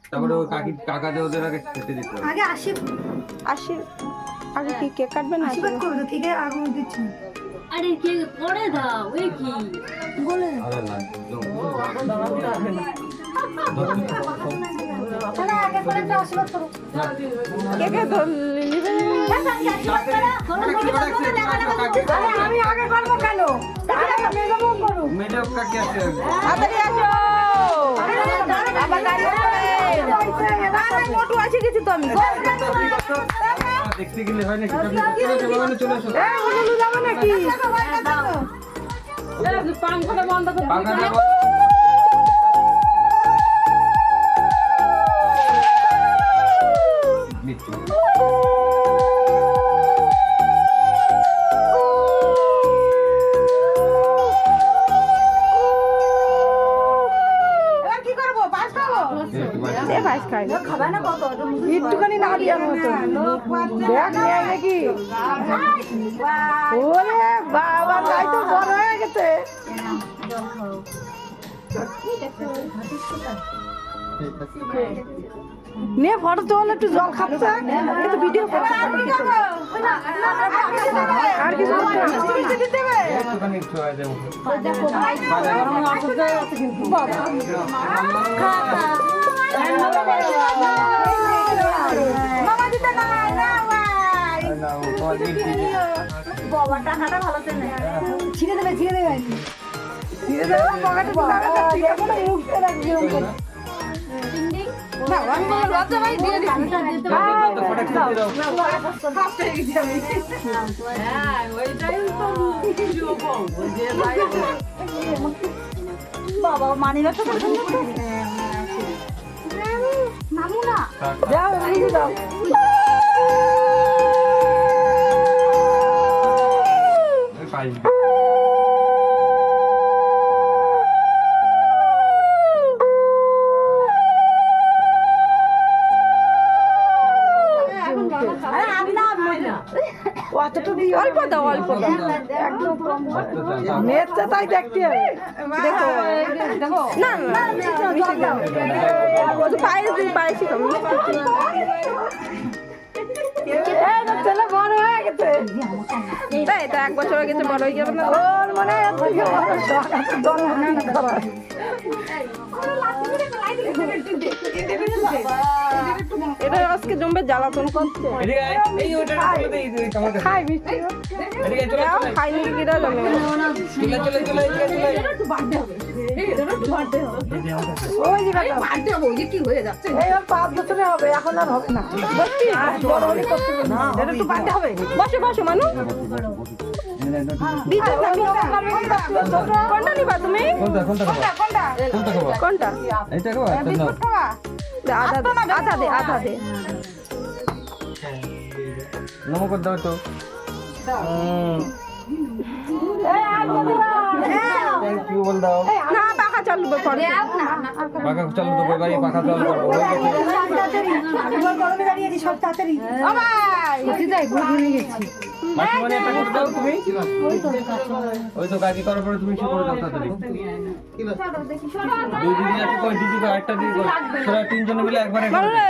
তারপরে ওই কাকাদের ওদের আগে খেতে দিতে হবে। আগে আসি আগে কি কেক কাটবেন? আশীর্বাদ করবে তো, কেকে আগুন দিচ্ছি না। আরে কে পড়ে দাও ওই কি বলে আরে না চলো আগে করে একটা আশীর্বাদ করো। কেকে তো নিবে। আরে আমি আগে করবো কেন? মেয়েরাও করো। মেয়েটা কাকে আছে তাড়াতাড়ি আসো। আবার দাঁড়িয়ে পড়ে। আরে মোটু আছে কিছু তো আমি। দেখতে গেলে হয় নাকি? চলে আসো। হলুদ যাবো নাকি? পাংখাটা বন্ধ করে পাখাটা মিষ্টি। এবার কি করবো? পাঁচ খাবো? দে ভাইস খাই। খাবে না কত? একটুখানি না দিয়ে মতো। দেখ নিয়ে নাকি? ওরে বাবা তাই তো বড় হয়ে গেছে। নে ফটো তোল, একটু জল খাচ্ছে কিন্তু ভিডিও করছে। আর কিছু করতে হবে? একটুখানি একটু হয়ে যাবো। মামা দিতে না না ভাই। না, ও তোমার মিষ্টি দিয়ে। বাবা টাকাটা ভালো চেনে। ছিঁড়ে দেবে ছিঁড়ে দেবে। ছিঁড়ে দেবে পকেটে টাকাটা ছিঁড়ে দেবে মুখে রাখবে ওকে। না আমি বললাম লজ্জা ভাই দিয়ে দিছি। তো ফটো খেতে দাও। ফার্স্ট হয়ে গেছি আমি। হ্যাঁ ওইটাই তো ভিডিও বলবো যে ভাই বাবা মানি ব্যাগটা তো সুন্দর। মামু না। যাও নিয়ে যাও। পাই আরে আমি না অতটা দিয়ে অল্প দাও, অল্প দাও। একদম কম। নেটটা তাই দেখতে হবে। দেখো না না মিষ্টি দাও। ও তো পায়েছি তো ছেলে বড় হয়ে গেছে। তাই তো 1 বছর হয়ে গেছে, বড় হয়ে যাবে না? ওর মনে হয় এটা আজকে জমবে জ্বালাতন করছে। এই ওটা চলে দেই তোমার কাছে। খাই মিষ্টি এদিকে চলে চলে খাইনি কিরা জমে। চলে চলে চলে একটু বার্থডে হবে। একটু বার্থডে হবে। ওই যে কথা। বার্থডে হবে ওই কি হয়ে যাচ্ছে? এই 5 বছরে হবে, এখন আর হবে না। সত্যি বড় হলে করতে পারবে না। এটা একটু বাড়তে হবে। বসো বসো মানু। দিতে কোনটা নিবা তুমি? কোনটা কোনটা খাবা? কোনটা? কোনটা খাবা? কোনটা? এইটা খাবা? এটা নাও। খাওয়া? আধা দে আধা দে। নমক দাও তো। থ্যাংক ইউ বল দাও। না পাখা চালু করে। পাখা চালু তো করে পাখা চালু করবো। এবার গরমে দাঁড়িয়ে আছি সব তাড়াতাড়ি। ও ভাই বুঝি যাই ভুলে গেছি। মাসিমানে একটা করে দাও তুমি। ওই তো কাকি করার পরে তুমি সে করে দাও তাড়াতাড়ি। দুই দিদি আছে কই দিদি কই একটা দিদি কই। তোরা তিনজনে মিলে একবারে করে দে।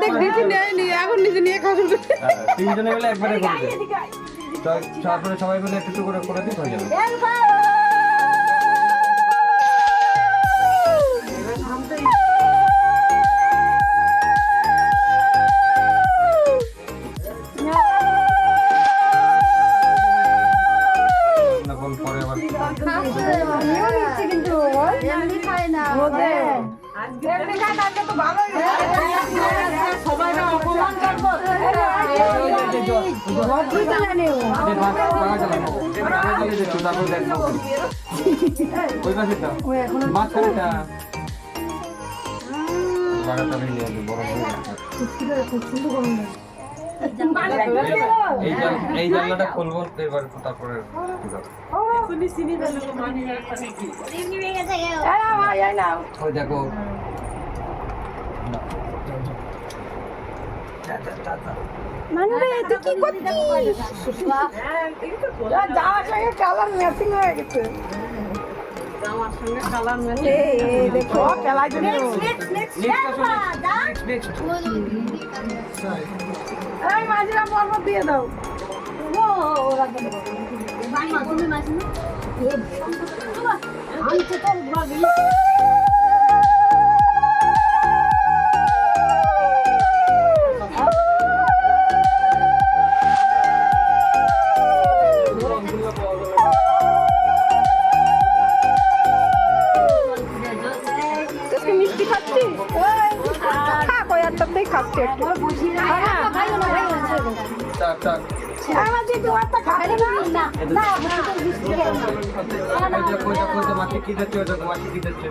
দেখ দিদি নেই নি এখন নিজে নিয়ে খাওয়া শুরু করে। তিনজনে মিলে একবারে করে দে। তারপরে সবাই মিলে একটু করে করে দিই হয়ে যাবে। না বল পরে আবার আমিও নিচ্ছি কিন্তু এমনি খাই না। এমনি খাই না তো ভালোই সবাই না অপমান করবো। ভদ্রই তো জানে ও। পাখা চালানো। তারপর দেখবো। ওই পাশেটা। মাঝখানেটা। বাগাটা নিয়ে আসবে বড় করে। এই জানলাটা খুলবো এবার তারপরে ওই দেখো মানু রে তুই কি করছিস? যাওয়ার সঙ্গে কালার ম্যাচিং হয়ে গেছে। আমার সঙ্গে কালার ম্যাচ এই দেখো পেলাই দিল নেক্সট এই মাঝিরা পর্বত দিয়ে দাও আজকে মিষ্টি খাচ্ছিস খা কই একটাতেই খাচ্ছি একটু টাক টাক কইতে মাটি কি যাচ্ছে ওটা মাটি কি যাচ্ছে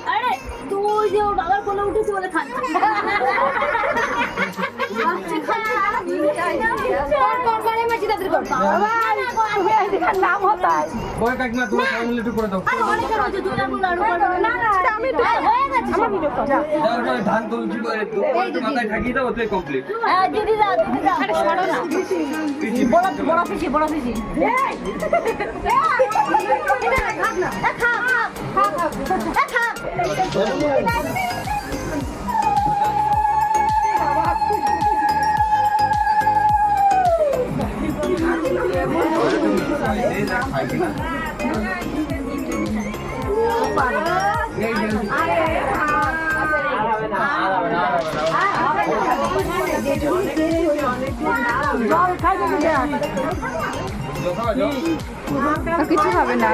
আরে তুই যে ওর বাবার কোলে উঠেছি বলে খাচ্ছিস নাম হতায় বয় কাকিমা তোমার ফ্যামিলি একটু করে দাও ধান তুলছি মাথায় ঠাকিয়ে দাও ওতে কমপ্লিট কিছু হবে না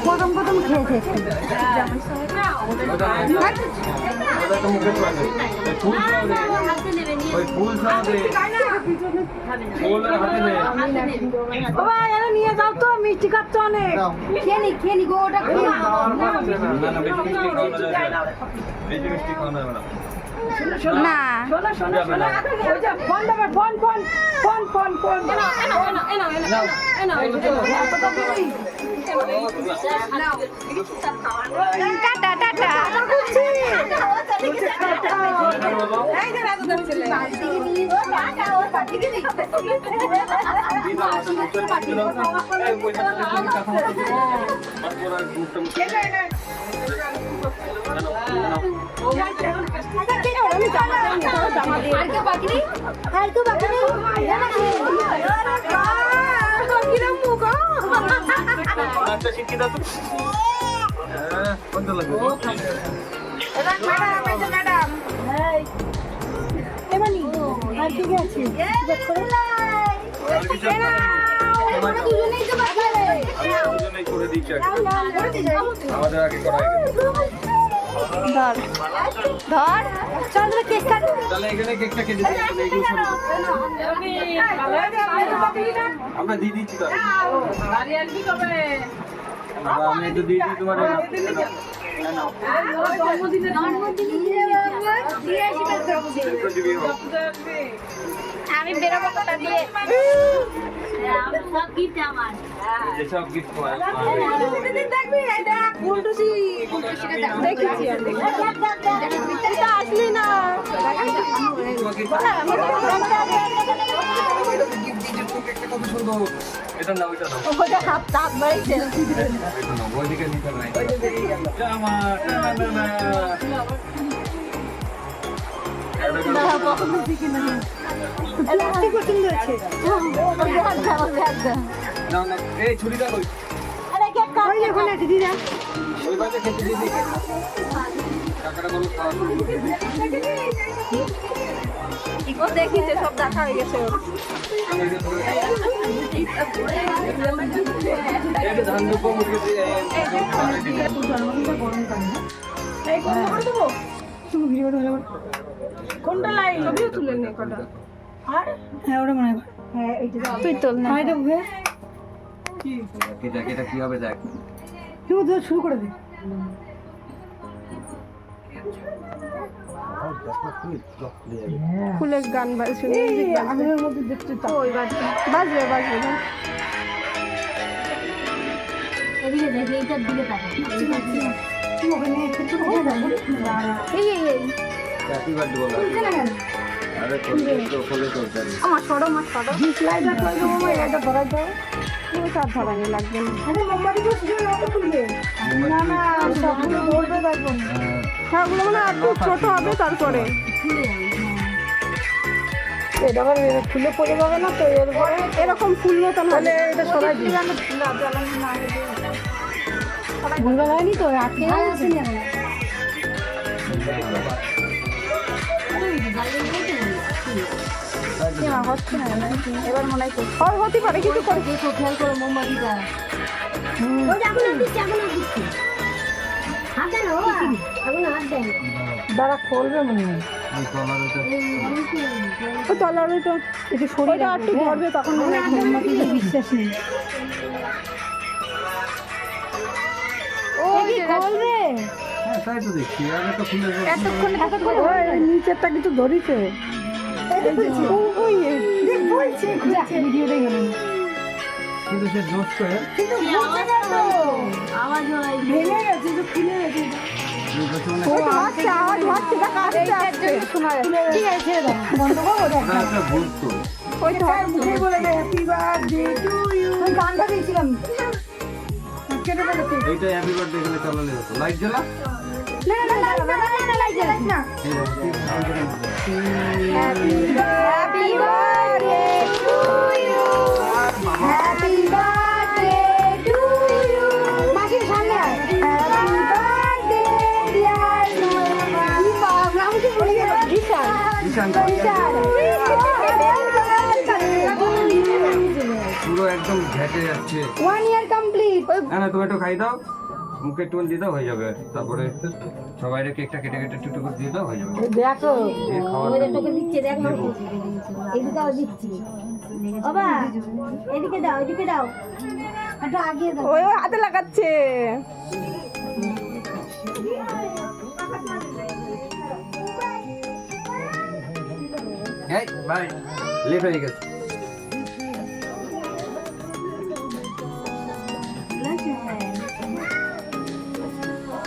প্রথম খেয়েছে নিয়ে যাও তো মিষ্টি খাচ্ছ অনেক খেয়ে নি গো ওটা না ফোন দেবে phone phone phone phone phone tata tata আমাদের আগে করা ধর ধর চল কেক কাট তাহলে এখানে কেকটা কেটে আমরা দিয়ে দিচ্ছি তো আমি একটু দিয়ে দিই তোমার আমি বেরোবো কোথা দিয়ে সব গিফট আমার যেসব গিফট দেখেছি আসলি না কত সুন্দর এটা না ওইটা না ওটা হাত হাত বাড়িছে ওইদিকে নিতে নাই জামা না না না এই ছুরিটা কই ওই বাজে খেতে দিদি কাকাটা বলো খাওয়া দেখিছে সব দেখা হয়ে গেছে ধান দুপো মুখে দিয়ে কোনটা লাইন ছবিও তুলে নে কটা আর হ্যাঁ ওটা মনে হয় হ্যাঁ এইটা তুই তোল না এটা উঠে কি দেখ এটা কি হবে দেখ তুই ধর শুরু করে দে ফুলের গান বাজছে আগুনের মধ্যে দেখতে তো ওই বাজবে বাজবে বাজবে এদিকে দেখে এইটার দিকে তাকাও তুই ওখানে একটু করে যাবো এই হ্যাপি বার্থডে বলো খুলছে না কেন? আরে তো ফলে চলতে হবে আমার সরো স্লাইডার করে দেবো মা, এটা ধরাই দাও। ওই তার ধরানি লাগবে না। আরে মোমবাতি তো শুধু রাতে খুলবে। না না সবগুলো ধরবে দেখো। হ্যাঁ ওগুলো মানে একটু ছোট হবে তারপরে। এটা আবার খুলে পড়ে যাবে না তো, এরপরে এরকম ফুল মতন হলে এটা সরাই দিই। ভুলভাল হয়নি তো, আটকে যাচ্ছে না এখন। হচ্ছে না এবার মনে হয় হতে পারে কিছু করে। দেখো, খেয়াল করো মোমবাতিটা। ওই যে আগুন আর দিচ্ছে, আগুন আর দিচ্ছে। হাত দেন বাবা, আগুন হাত দেন। দাঁড়া খুলবে মনে হয়। এই কলার এটা ওই তলার ওইটা একটু সরিয়ে একটু ধরবে তখন মনে হয়। মোমবাতিতে বিশ্বাস নেই। ওই কি খুলবে? হ্যাঁ তাই তো দেখছি আগে তো খুলে গেছে। এতক্ষণ ওই নিচেরটা কিন্তু ধরিছে। বলছে ভিডিওটাই গেল। কিন্তু সে জোশ করে কিন্তু বলছে না তো। আওয়াজ হয়। ভেঙে গেছে, তো খুলে গেছে। এই বছর মানে ও আচ্ছা আওয়াজ হচ্ছে দেখা আসছে শোনা যাচ্ছে। ঠিক আছে, ছেড়ে দাও। বন্ধ করো, দেখ। ওটা একটা ভুল তো ওই তো মুখে বলে দে, হ্যাপি বার্থডে টু ইউ। ওই গানটা দিয়েছিলাম। কেটে ফেলেছি। এইটা হ্যাপি বার্থডে এখানে চালালে হতো লাইট জ্বালা না না না না না না, লাইট জ্বালাস না। এই দেখো, happy birthday to you. Happy birthday to you. মাসির সামনে আয়। হ্যাপি বার্থডে ডিয়ার মামা। কি বাবা, নাম কি ভুলে গেলাম। ঈশান ঈশান পুরো একদম ঘেটে যাচ্ছে 1 ইয়ার কমপ্লিট। না না তুমি একটু খাই দাও মুখে একটু দিয়ে দাও হয়ে যাবে তারপরে সবাই কেকটা কেটে কেটে টুকটু করে দিয়ে দাও হয়ে যাবে দেখো এই খাওয়ার ওদের তোকে দিচ্ছে, দেখ না। এদিকেও দিচ্ছি। বাবা, এদিকে দাও, এদিকে দাও। একটু আগিয়ে দাও। ওই হাতে লাগাচ্ছে। এই বাই লেট হয়ে গেছে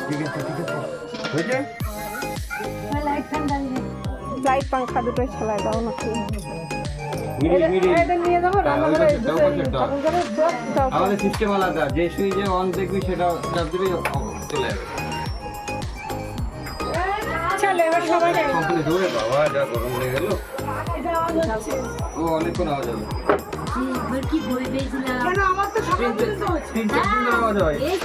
ঠিক আছে হয়েছে লাইট ঠান্ডা দিলে। লাইট পাংখা দুটোই চালাই দাও নাকি। মিডিল মিডিল এটা নিয়ে যাবো রান্না করে দাও। আমাদের সিস্টেম আলাদা যে সুইচে অন দেখবি সেটা চাপ দিবি চলে যাবে চলো এবার সবাই কমপ্লিট হয়ে বাবা যা গরম হয়ে গেল ও অনেকক্ষণ আওয়াজ হবে কি বই পেয়েছিলাম। কেন আমার তো সকাল থেকে তো 3-4 দিন আওয়াজ হয় এই